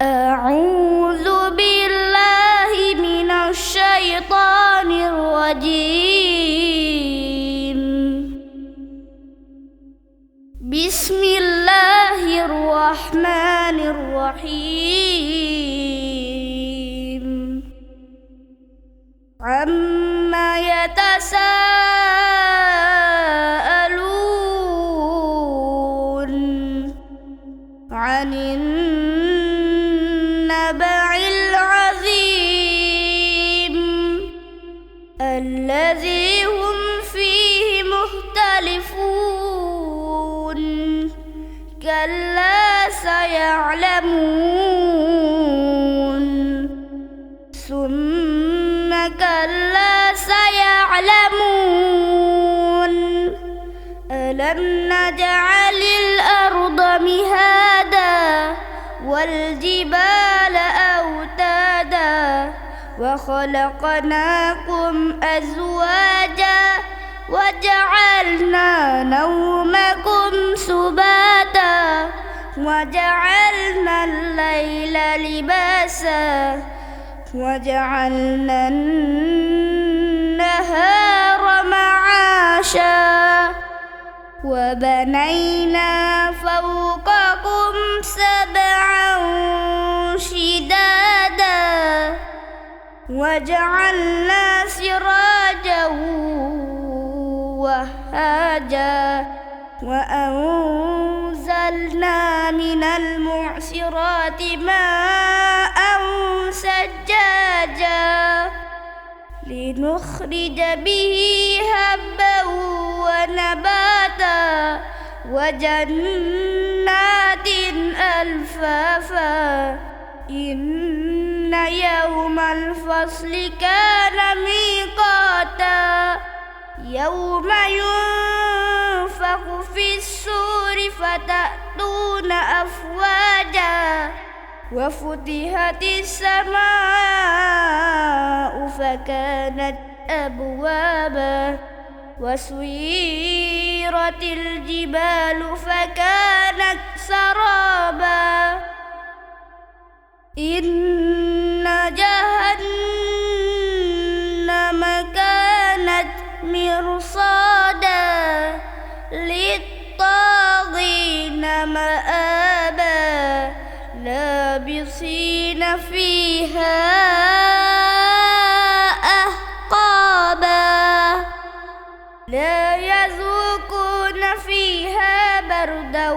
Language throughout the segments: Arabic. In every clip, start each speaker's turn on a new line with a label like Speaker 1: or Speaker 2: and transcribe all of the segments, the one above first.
Speaker 1: أعوذ بالله من الشيطان الرجيم. بسم الله الرحمن الرحيم. عما يتساءلون عن النبأ العظيم الذي هم فيه مختلفون. كلا سيعلمون ثم كلا سيعلمون. ألم نجعل الأرض مهادا والجبال أوتادا وخلقناكم أزواجا وجعلنا نومكم سباتا وجعلنا الليل لباسا وجعلنا النهار معاشا وبنينا فوقكم سبعا شدادا وجعلنا سراجا وهاجا وأنزلنا من المعصرات ماء ثجاجا لنخرج به حبا ونباتا وجنات ألفافا. إن يوم الفصل كان ميقاتا يوم ينفخ في الصور فتأتون أفواجا وفتحت السماء فكانت أبوابا وسيرت الجبال فكانت سرابا. إن جهنم كانت مرصادا للطاغين مآبا لابثين فيها أحقابا لا يذوقون فيها بردا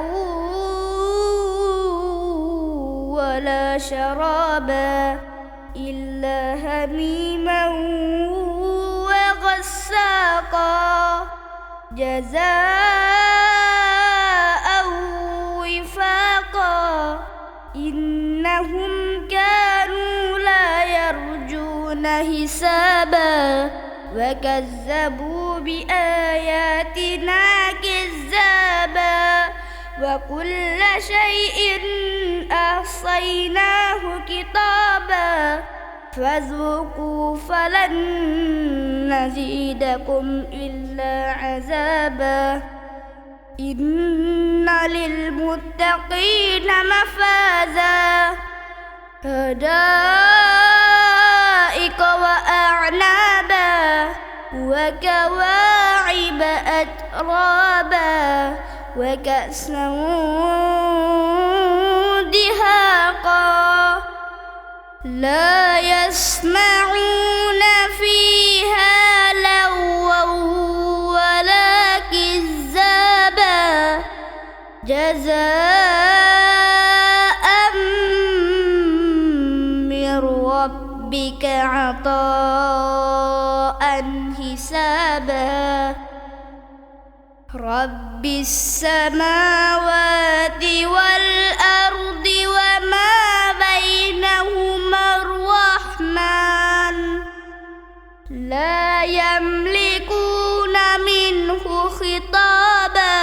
Speaker 1: ولا شرابا إلا هميما وغساقا جزاء وفاقا. إنهم كانوا لا يرجون حسابا وكذبوا بآياتنا كذابا وكل شيء أحصيناه كتابا فذوقوا فلن نزيدكم إلا عذابا. إن للمتقين مفازا حدائق وأعنابا وكواعب أترابا وكأسا دهاقا لا يسمعون فيها لغوا ولا كذابا جزاء من ربك عطاء حسابا. رب السماوات والأرض وما بينهما الرحمن لا يملكون منه خطابا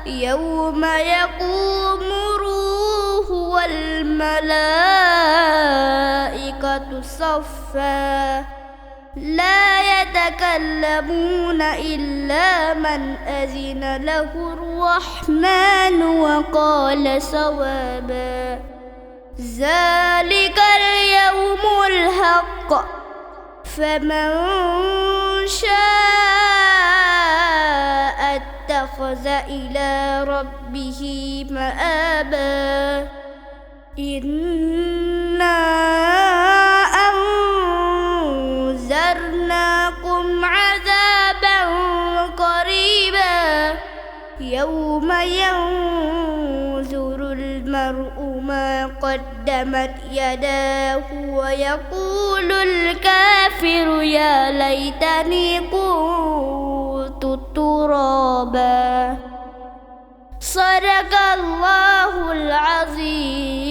Speaker 1: يوم يقوم الروح والملائكة صفا لا يتكلمون إلا من أذن له الرحمن وقال صوابا. ذلك اليوم الحق فمن شاء اتخذ إلى ربه مآبا إنا أنذرناكم عذابا قريبا يوم ينظر المرء ما قدمت يداه ويقول الكافر يا ليتني كنت ترابا. صدق الله العظيم.